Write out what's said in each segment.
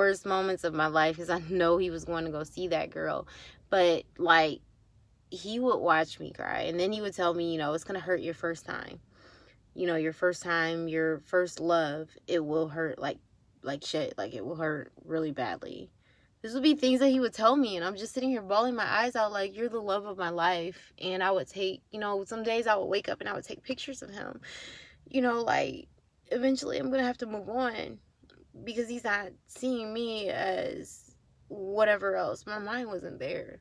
worst moments of my life because I know he was going to go see that girl. But, like, he would watch me cry. And then he would tell me, it's going to hurt your first time. Your first time, your first love, it will hurt like shit. Like, it will hurt really badly. This would be things that he would tell me, and I'm just sitting here bawling my eyes out like, you're the love of my life. And I would take, some days I would wake up and I would take pictures of him. Like, eventually I'm going to have to move on because he's not seeing me as whatever else. My mind wasn't there.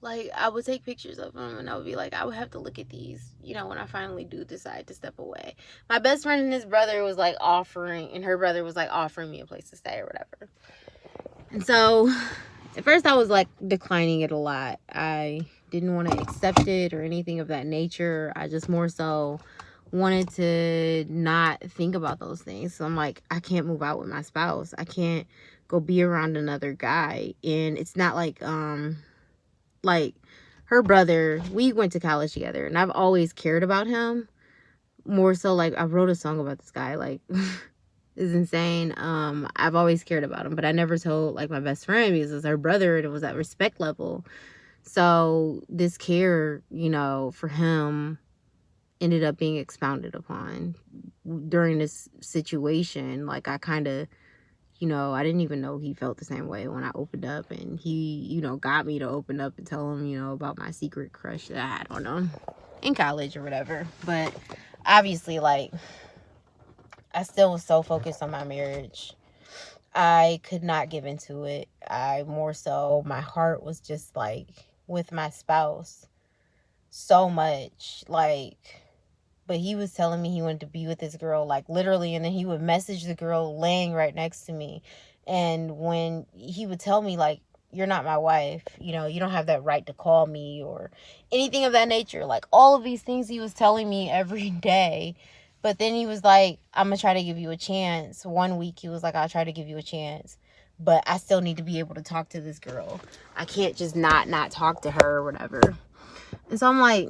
Like, I would take pictures of him and I would be like, I would have to look at these, when I finally do decide to step away. My best friend and his brother was like offering me a place to stay or whatever. And so, at first I was like declining it a lot. I didn't want to accept it or anything of that nature. I just more so wanted to not think about those things. So I'm like, I can't move out with my spouse. I can't go be around another guy. And it's not like her brother, we went to college together and I've always cared about him. More so, like, I wrote a song about this guy, like, it's insane. I've always cared about him, but I never told, like, my best friend because it was her brother and it was at respect level. So this care, for him ended up being expounded upon during this situation. Like, I kind of, I didn't even know he felt the same way when I opened up, and he, got me to open up and tell him, about my secret crush that I had on him in college or whatever. But obviously, like, I still was so focused on my marriage. I could not give into it. My heart was just, like, with my spouse so much, like, but he was telling me he wanted to be with this girl, like, literally, and then he would message the girl laying right next to me, and when he would tell me, like, you're not my wife, you don't have that right to call me or anything of that nature, like, all of these things he was telling me every day. But then he was like, I'm going to try to give you a chance. One week he was like, I'll try to give you a chance. But I still need to be able to talk to this girl. I can't just not talk to her or whatever. And so I'm like,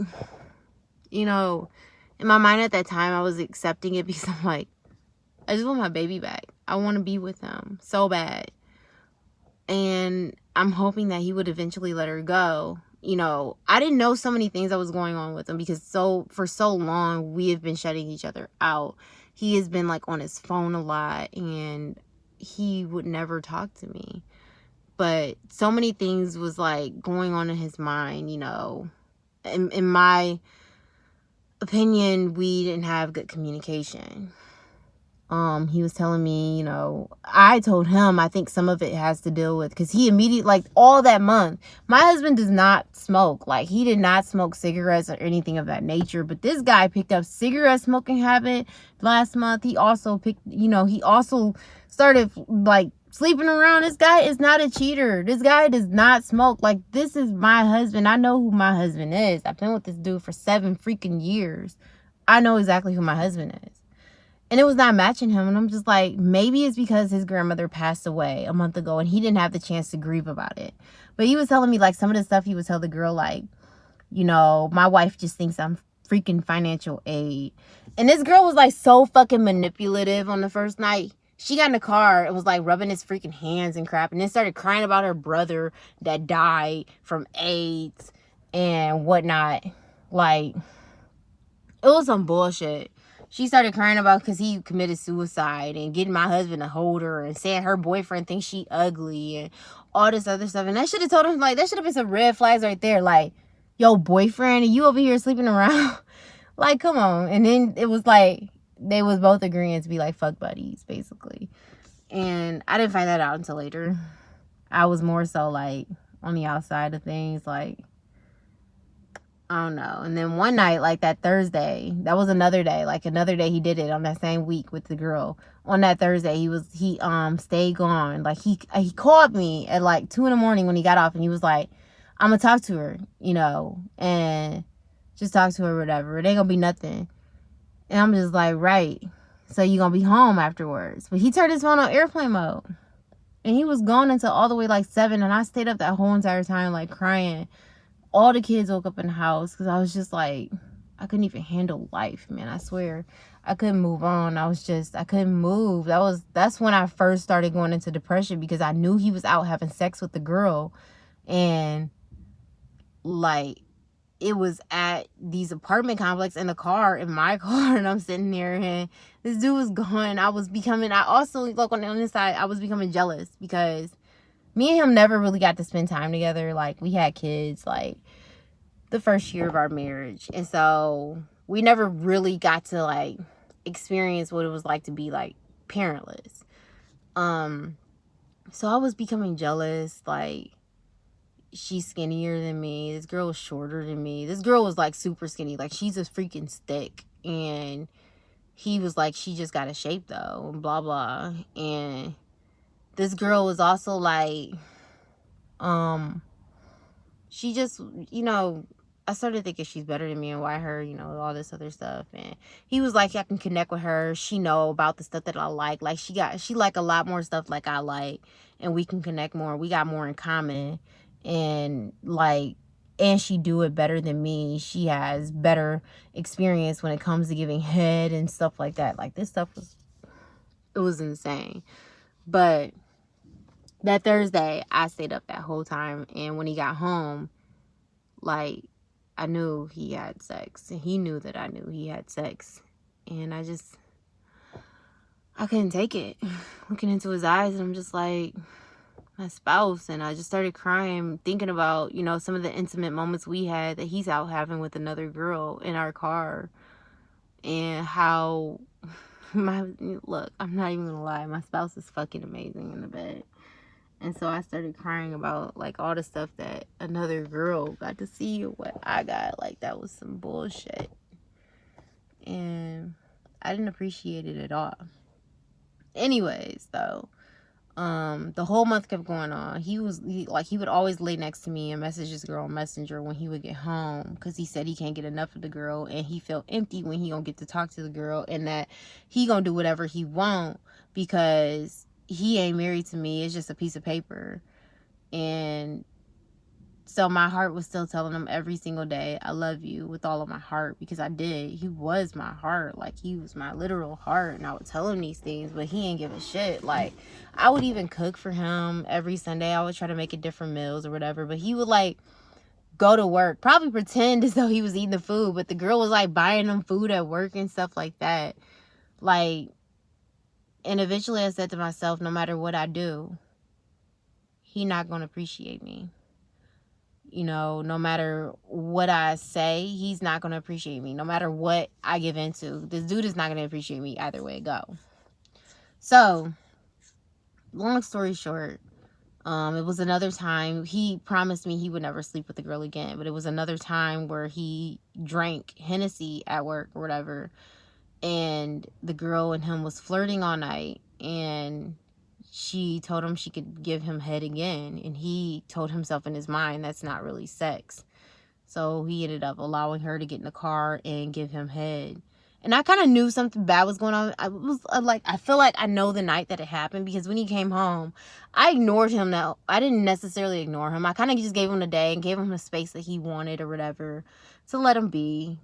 in my mind at that time, I was accepting it because I'm like, I just want my baby back. I want to be with him so bad. And I'm hoping that he would eventually let her go. I didn't know so many things that was going on with him because for so long we have been shutting each other out. He has been, like, on his phone a lot and he would never talk to me. But so many things was, like, going on in his mind, In my opinion, we didn't have good communication. He was telling me, I told him, I think some of it has to deal with, because he immediately, like, all that month, my husband does not smoke. Like, he did not smoke cigarettes or anything of that nature, but this guy picked up cigarette smoking habit last month. He also he also started, like, sleeping around. This guy is not a cheater. This guy does not smoke. Like, this is my husband. I know who my husband is. I've been with this dude for 7 freaking years. I know exactly who my husband is. And it was not matching him. And I'm just like, maybe it's because his grandmother passed away a month ago and he didn't have the chance to grieve about it. But he was telling me, like, some of the stuff he would tell the girl, like, my wife just thinks I'm freaking financial aid. And this girl was, like, so fucking manipulative on the first night. She got in the car and was, like, rubbing his freaking hands and crap. And then started crying about her brother that died from AIDS and whatnot. Like, it was some bullshit. She started crying about because he committed suicide and getting my husband to hold her and saying her boyfriend thinks she ugly and all this other stuff. And that should have told him, like, that should have been some red flags right there. Like, yo, boyfriend, and you over here sleeping around? Like, come on. And then it was like, they was both agreeing to be, like, fuck buddies, basically. And I didn't find that out until later. I was more so, like, on the outside of things, like, I don't know. And then one night, like that Thursday, that was another day. Like another day he did it on that same week with the girl. On that Thursday, he stayed gone. Like he called me at like 2 a.m. when he got off, and he was like, I'm gonna talk to her, and just talk to her, whatever. It ain't gonna be nothing. And I'm just like, right. So you gonna be home afterwards. But he turned his phone on airplane mode. And he was gone until all the way like 7, and I stayed up that whole entire time like crying. All the kids woke up in the house because I was just like, I couldn't even handle life, man. I swear. I couldn't move on. I couldn't move. That's when I first started going into depression, because I knew he was out having sex with the girl. And like, it was at these apartment complex in the car, in my car, and I'm sitting there, and this dude was gone. I also, like, on the inside, I was becoming jealous, because me and him never really got to spend time together. Like, we had kids, like, the first year of our marriage. And so we never really got to, like, experience what it was like to be, like, parentless. So I was becoming jealous. Like, she's skinnier than me. This girl was shorter than me. This girl was, like, super skinny. Like, she's a freaking stick. And he was like, she just got a shape, though, and blah, blah. And this girl was also, like, she just, I started thinking she's better than me, and why her, all this other stuff. And he was like, I can connect with her. She know about the stuff that I like. Like, she like a lot more stuff like I like, and we can connect more. We got more in common. And like, and she do it better than me. She has better experience when it comes to giving head and stuff like that. Like, this stuff was insane. But that Thursday, I stayed up that whole time. And when he got home, like, I knew he had sex. And he knew that I knew he had sex. And I couldn't take it. Looking into his eyes, and I'm just like, my spouse. And I just started crying, thinking about, some of the intimate moments we had that he's out having with another girl in our car. And how look, I'm not even gonna lie, my spouse is fucking amazing in the bed. And so I started crying about, like, all the stuff that another girl got to see, or what I got. Like, that was some bullshit. And I didn't appreciate it at all. Anyways, though, the whole month kept going on. He would always lay next to me and message this girl on Messenger when he would get home, because he said he can't get enough of the girl, and he felt empty when he gonna get to talk to the girl, and that he gonna do whatever he want, because he ain't married to me. It's just a piece of paper. And so my heart was still telling him every single day, I love you with all of my heart, because I did. He was my heart. Like, he was my literal heart. And I would tell him these things, but he ain't give a shit. Like, I would even cook for him every Sunday. I would try to make it different meals or whatever. But he would, like, go to work, probably pretend as though he was eating the food. But the girl was, like, buying him food at work and stuff like that. Like, and eventually I said to myself, no matter what I do, he not going to appreciate me. No matter what I say, he's not going to appreciate me. No matter what I give into, this dude is not going to appreciate me either way it go. So, long story short, it was another time. He promised me he would never sleep with the girl again. But it was another time where he drank Hennessy at work or whatever. And the girl and him was flirting all night, and she told him she could give him head again, and he told himself in his mind that's not really sex. So he ended up allowing her to get in the car and give him head. And I kind of knew something bad was going on. I feel like I know the night that it happened, because when he came home, I ignored him. Now, I didn't necessarily ignore him. I kind of just gave him the day and gave him the space that he wanted or whatever, to let him be.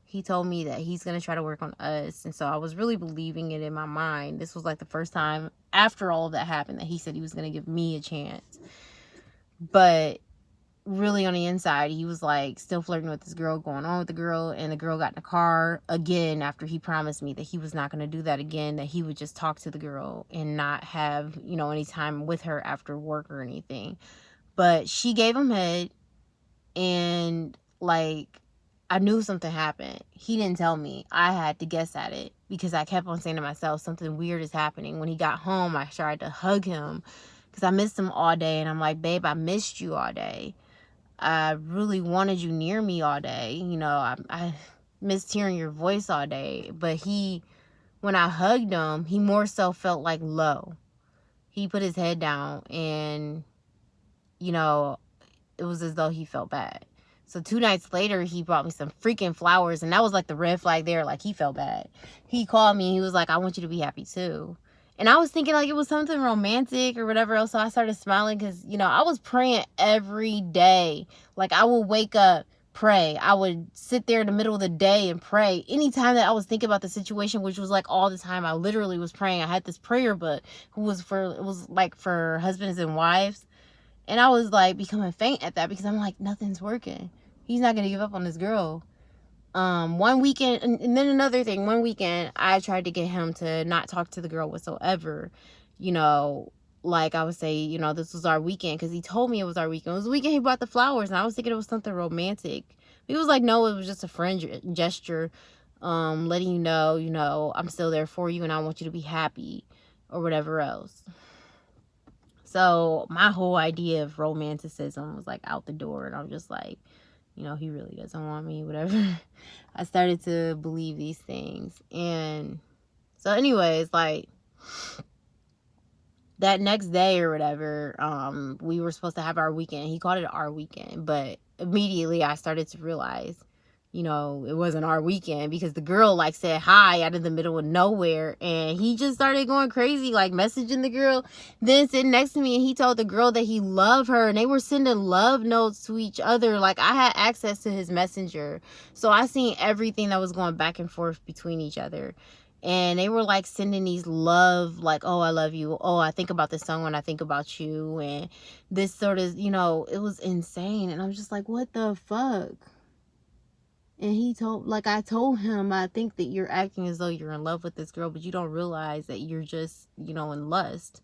He told me that he's going to try to work on us. And so I was really believing it in my mind. This was like the first time after all of that happened that he said he was going to give me a chance. But really on the inside, he was like still flirting with this girl, going on with the girl. And the girl got in the car again after he promised me that he was not going to do that again, that he would just talk to the girl and not have, any time with her after work or anything. But she gave him head, and like, I knew something happened. He didn't tell me. I had to guess at it, because I kept on saying to myself, something weird is happening. When he got home, I tried to hug him, because I missed him all day. And I'm like, babe, I missed you all day. I really wanted you near me all day. I missed hearing your voice all day. But when I hugged him, he more so felt like low. He put his head down, and, it was as though he felt bad. So 2 nights later, he brought me some freaking flowers, and that was like the red flag there. Like, he felt bad. He called me, and he was like, I want you to be happy too. And I was thinking like it was something romantic or whatever else. So I started smiling, because, I was praying every day. Like, I would wake up pray. I would sit there in the middle of the day and pray. Anytime that I was thinking about the situation, which was like all the time, I literally was praying. I had this prayer book it was like for husbands and wives. And I was like becoming faint at that because I'm like, nothing's working. He's not going to give up on this girl. One weekend, and then another thing, one weekend I tried to get him to not talk to the girl whatsoever. You know, like I would say, you know, this was our weekend, because he told me it was our weekend. It was the weekend he brought the flowers, and I was thinking it was something romantic. He was like, no, it was just a friend gesture, letting you know, I'm still there for you and I want you to be happy, or whatever else. So my whole idea of romanticism was like out the door, and I'm just like, you know, he really doesn't want me, whatever. I started to believe these things. And so anyways, like that next day or whatever, we were supposed to have our weekend. He called it our weekend, but immediately I started to realize, you know, it wasn't our weekend, because the girl like said hi out of the middle of nowhere, and he just started going crazy, like messaging the girl, then sitting next to me, and he told the girl that he loved her, and they were sending love notes to each other. Like, I had access to his messenger, so I seen everything that was going back and forth between each other. And they were like sending these love, like, oh, I love you, oh, I think about this song when I think about you, and this sort of, you know, it was insane. And I'm just like, what the fuck? And he told, like, I told him, I think that you're acting as though you're in love with this girl, but you don't realize that you're just, you know, in lust.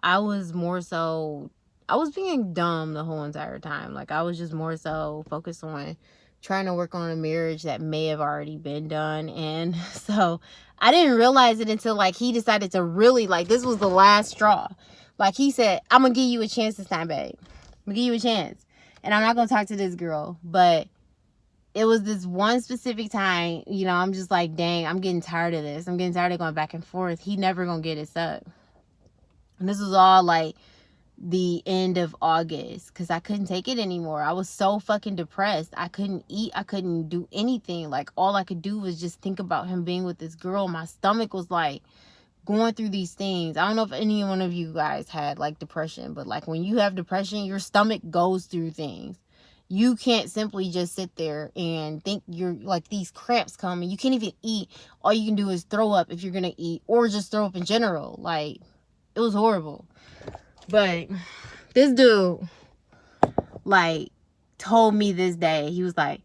I was being dumb the whole entire time. Like, I was just more so focused on trying to work on a marriage that may have already been done. And so I didn't realize it until, like, he decided to really, like, this was the last straw. Like, he said, I'm going to give you a chance this time, babe. I'm going to give you a chance. And I'm not going to talk to this girl. But it was this one specific time, you know, I'm just like, dang, I'm getting tired of this. I'm getting tired of going back and forth. He never going to get his up. And this was all, like, the end of August, because I couldn't take it anymore. I was so fucking depressed. I couldn't eat. I couldn't do anything. Like, all I could do was just think about him being with this girl. My stomach was like going through these things. I don't know if any one of you guys had like depression, but like when you have depression, your stomach goes through things. You can't simply just sit there and think you're like, these cramps come and you can't even eat. All you can do is throw up if you're gonna eat, or just throw up in general. Like, it was horrible. But this dude, like, told me this day, he was like,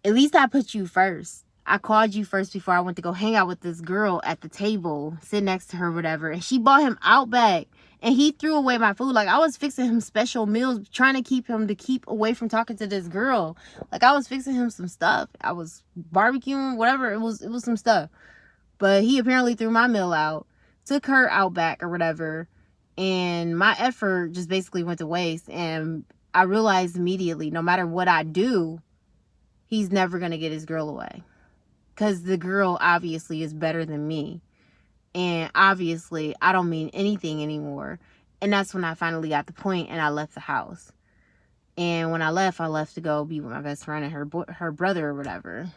at least I put you first. I called you first before I went to go hang out with this girl at the table, sit next to her, whatever. And she bought him Outback. And he threw away my food. Like, I was fixing him special meals, trying to keep away from talking to this girl. Like, I was fixing him some stuff. I was barbecuing, whatever. It was some stuff. But he apparently threw my meal out, took her Outback or whatever. And my effort just basically went to waste. And I realized immediately, no matter what I do, he's never going to get his girl away. Because the girl obviously is better than me. And obviously, I don't mean anything anymore. And that's when I finally got the point and I left the house. And when I left to go be with my best friend and her brother or whatever.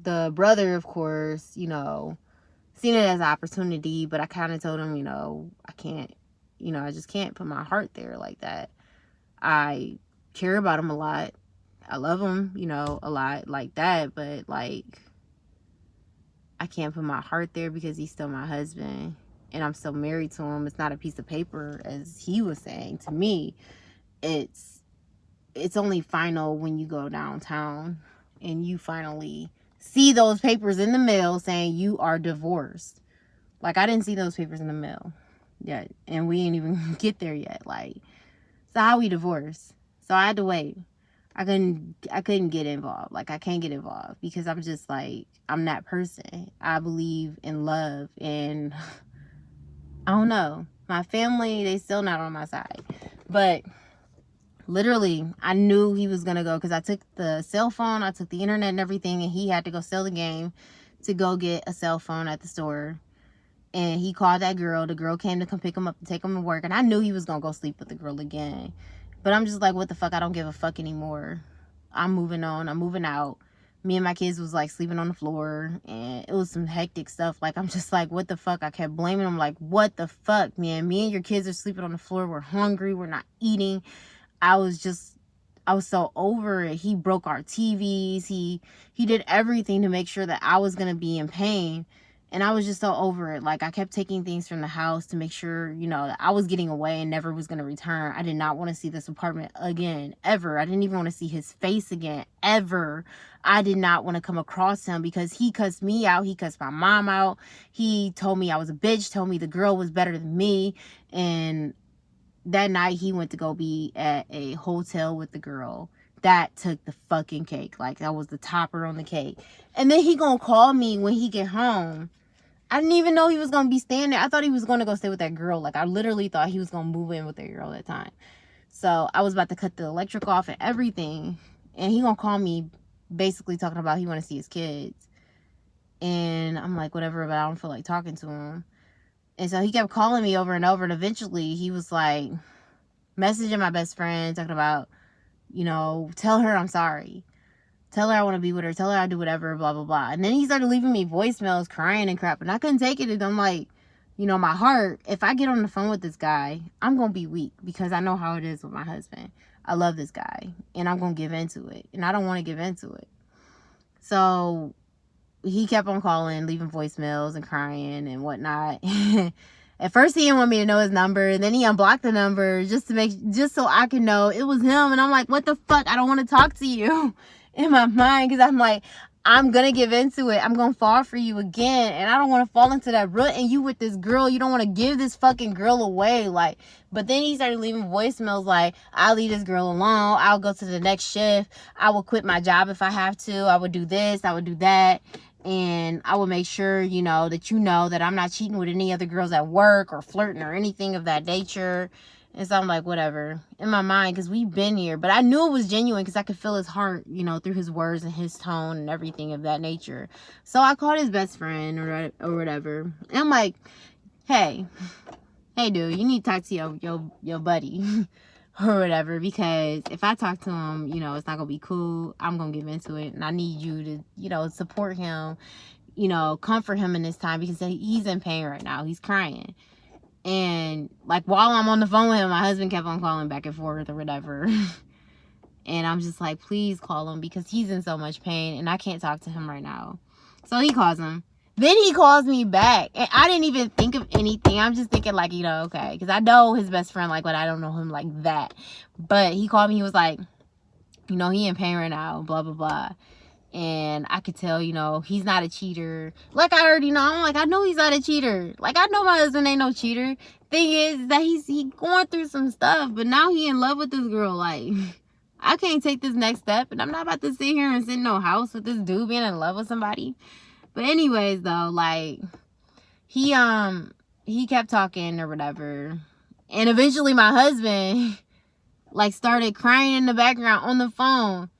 The brother, of course, you know, seen it as an opportunity. But I kind of told him, you know, I can't. You know, I just can't put my heart there like that. I care about him a lot. I love him, you know, a lot like that. But, like, I can't put my heart there because he's still my husband. And I'm still married to him. It's not a piece of paper, as he was saying. To me, it's only final when you go downtown and you finally see those papers in the mail saying you are divorced. Like, I didn't see those papers in the mail yet, and we ain't even get there yet. Like, so how we divorced? So I had to wait. I couldn't get involved. Like, I can't get involved because I'm just like, I'm that person. I believe in love, and I don't know, my family, they still not on my side. But literally, I knew he was gonna go because I took the cell phone, I took the internet and everything, and he had to go sell the game to go get a cell phone at the store. And he called that girl. The girl came to come pick him up and take him to work. And I knew he was going to go sleep with the girl again. But I'm just like, what the fuck? I don't give a fuck anymore. I'm moving on. I'm moving out. Me and my kids was like sleeping on the floor. And it was some hectic stuff. Like, I'm just like, what the fuck? I kept blaming him. Like, what the fuck, man? Me and your kids are sleeping on the floor. We're hungry. We're not eating. I was I was so over it. He broke our TVs. He did everything to make sure that I was going to be in pain. And I was just so over it. Like, I kept taking things from the house to make sure, you know, that I was getting away and never was going to return. I did not want to see this apartment again, ever. I didn't even want to see his face again, ever. I did not want to come across him because he cussed me out. He cussed my mom out. He told me I was a bitch, told me the girl was better than me. And that night he went to go be at a hotel with the girl. That took the fucking cake. Like, that was the topper on the cake. And then he gonna call me when he get home. I didn't even know he was gonna be staying there. I thought he was gonna go stay with that girl. Like, I literally thought he was gonna move in with that girl at that time. So I was about to cut the electric off and everything. And he gonna call me basically talking about he wanna see his kids. And I'm like, whatever, but I don't feel like talking to him. And so he kept calling me over and over. And eventually he was like messaging my best friend talking about, you know, tell her I'm sorry. Tell her I want to be with her. Tell her I do whatever, blah, blah, blah. And then he started leaving me voicemails, crying and crap. And I couldn't take it. And I'm like, you know, my heart, if I get on the phone with this guy, I'm going to be weak because I know how it is with my husband. I love this guy and I'm going to give into it. And I don't want to give into it. So he kept on calling, leaving voicemails and crying and whatnot. At first he didn't want me to know his number, and then he unblocked the number just so I could know it was him. And I'm like, what the fuck? I don't want to talk to you in my mind, because I'm like, I'm gonna give into it. I'm gonna fall for you again, and I don't want to fall into that rut. And you with this girl, you don't want to give this fucking girl away. Like, but then he started leaving voicemails like, I'll leave this girl alone. I'll go to the next shift. I will quit my job if I have to. I would do this. I would do that. And I will make sure, you know that I'm not cheating with any other girls at work or flirting or anything of that nature. And so I'm like, whatever, in my mind, because we've been here. But I knew it was genuine because I could feel his heart, you know, through his words and his tone and everything of that nature. So I called his best friend or whatever. And I'm like, hey dude, you need to talk to your buddy or whatever, because if I talk to him, you know, it's not gonna be cool. I'm gonna give into it, and I need you to, you know, support him, you know, comfort him in this time, because he's in pain right now. He's crying. And like, while I'm on the phone with him, my husband kept on calling back and forth or whatever. And I'm just like, please call him, because he's in so much pain and I can't talk to him right now. So he calls him. Then he calls me back. And I didn't even think of anything. I'm just thinking like, you know, okay. Because I know his best friend, like, but I don't know him like that. But he called me. He was like, you know, he in pain right now, blah, blah, blah. And I could tell, you know, he's not a cheater. Like, I already know. I'm like, I know he's not a cheater. Like, I know my husband ain't no cheater. Thing is that he going through some stuff. But now he in love with this girl. Like, I can't take this next step. And I'm not about to sit here and sit in no house with this dude being in love with somebody. But anyways, though, like, he kept talking or whatever. And eventually my husband, like, started crying in the background on the phone.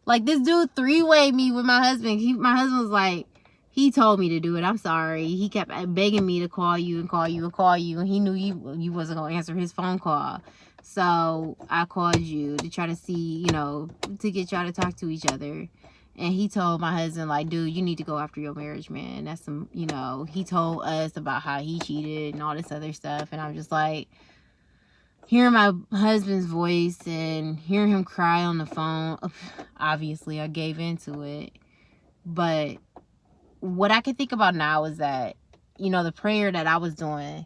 Like, this dude three-wayed me with my husband. My husband was like, he told me to do it. I'm sorry. He kept begging me to call you and call you and call you. And he knew you wasn't going to answer his phone call. So I called you to try to see, you know, to get y'all to talk to each other. And he told my husband, like, dude, you need to go after your marriage, man. That's some, you know, he told us about how he cheated and all this other stuff. And I'm just like, hearing my husband's voice and hearing him cry on the phone, obviously I gave into it. But what I can think about now is that, you know, the prayer that I was doing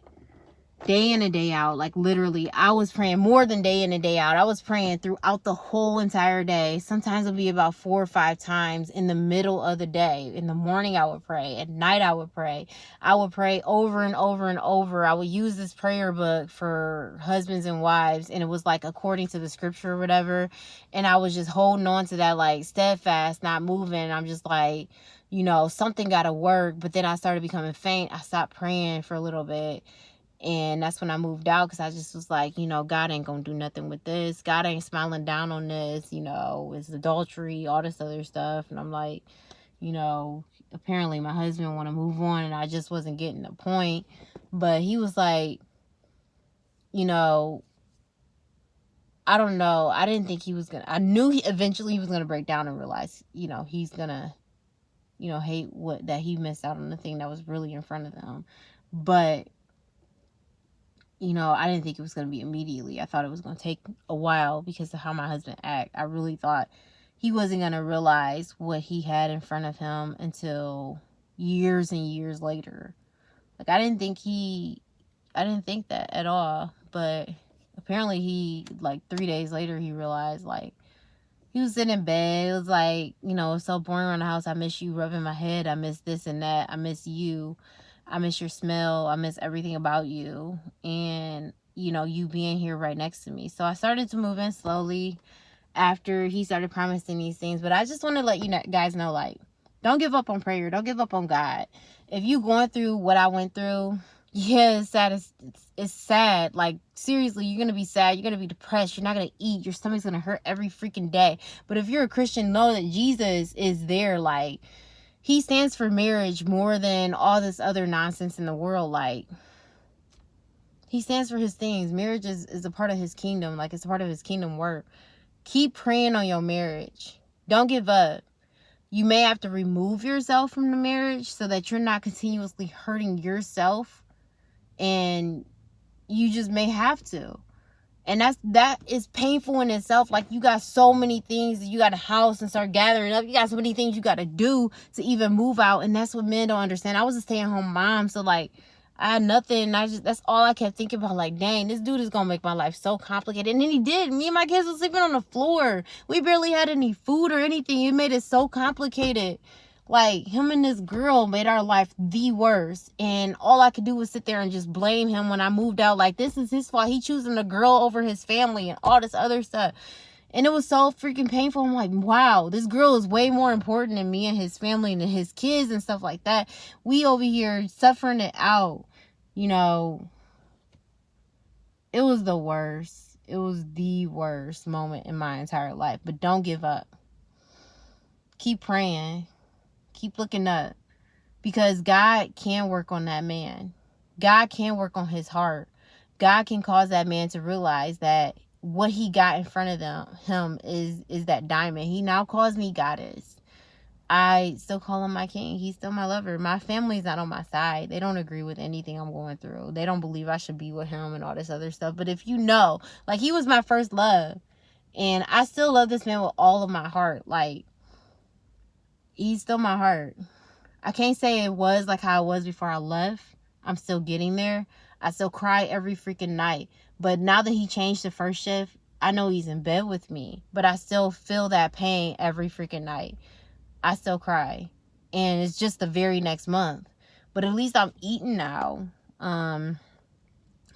day in and day out, like, literally, I was praying more than day in and day out. I was praying throughout the whole entire day. Sometimes it'll be about 4 or 5 times in the middle of the day. In the morning, I would pray. At night, I would pray. I would pray over and over and over. I would use this prayer book for husbands and wives, and it was like according to the scripture or whatever. And I was just holding on to that, like, steadfast, not moving. I'm just like, you know, something got to work. But then I started becoming faint. I stopped praying for a little bit. And that's when I moved out, because I just was like, you know, God ain't gonna do nothing with this. God ain't smiling down on this, you know, it's adultery, all this other stuff. And I'm like, you know, apparently my husband want to move on, and I just wasn't getting the point. But he was like, you know, I don't know. I didn't think he was gonna, I knew eventually he was gonna break down and realize, you know, he's gonna, you know, hate that he missed out on the thing that was really in front of him. But you know, I didn't think it was going to be immediately. I thought it was going to take a while because of how my husband act. I really thought he wasn't going to realize what he had in front of him until years and years later. Like, I didn't think that at all. But apparently he, like, 3 days later, he realized, like, he was sitting in bed. It was like, you know, it's so boring around the house. I miss you rubbing my head. I miss this and that. I miss you. I miss your smell. I miss everything about you. And, you know, you being here right next to me. So I started to move in slowly after he started promising these things. But I just want to let you guys know, like, don't give up on prayer. Don't give up on God. If you going through what I went through, yeah, it's sad. It's sad. Like, seriously, you're going to be sad. You're going to be depressed. You're not going to eat. Your stomach's going to hurt every freaking day. But if you're a Christian, know that Jesus is there. Like, he stands for marriage more than all this other nonsense in the world. Like, he stands for his things. Marriage is a part of his kingdom. Like, it's a part of his kingdom work. Keep praying on your marriage. Don't give up. You may have to remove yourself from the marriage so that you're not continuously hurting yourself, and you just may have to. And that is painful in itself. Like, you got so many things that you got a house and start gathering up. You got so many things you got to do to even move out. And that's what men don't understand. I was a stay-at-home mom, so like, I had nothing. That's all I kept thinking about. Like, dang, this dude is gonna make my life so complicated. And then he did. Me and my kids were sleeping on the floor. We barely had any food or anything. It made it so complicated. Like, him and this girl made our life the worst. And all I could do was sit there and just blame him when I moved out. Like, this is his fault. He choosing a girl over his family and all this other stuff. And it was so freaking painful. I'm like, wow, this girl is way more important than me and his family and his kids and stuff like that. We over here suffering it out. You know, it was the worst. It was the worst moment in my entire life. But don't give up. Keep praying. Keep looking up. Because God can work on that man. God can work on his heart. God can cause that man to realize that what he got in front of him is that diamond. He now calls me goddess. I still call him my king. He's still my lover. My family's not on my side. They don't agree with anything I'm going through. They don't believe I should be with him and all this other stuff. But if you know, like, he was my first love. And I still love this man with all of my heart. Like, he's still my heart. I can't say it was like how it was before I left. I'm still getting there. I still cry every freaking night. But now that he changed the first shift, I know he's in bed with me. But I still feel that pain every freaking night. I still cry. And it's just the very next month. But at least I'm eating now. I'm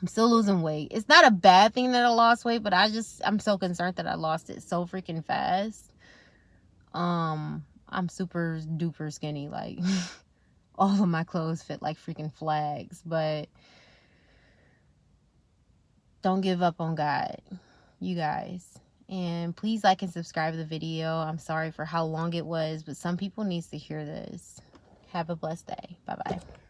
still losing weight. It's not a bad thing that I lost weight, but I'm so concerned that I lost it so freaking fast. I'm super duper skinny. Like, all of my clothes fit like freaking flags. But don't give up on God, you guys. And please like and subscribe to the video. I'm sorry for how long it was, but some people needs to hear this. Have a blessed day. Bye-bye.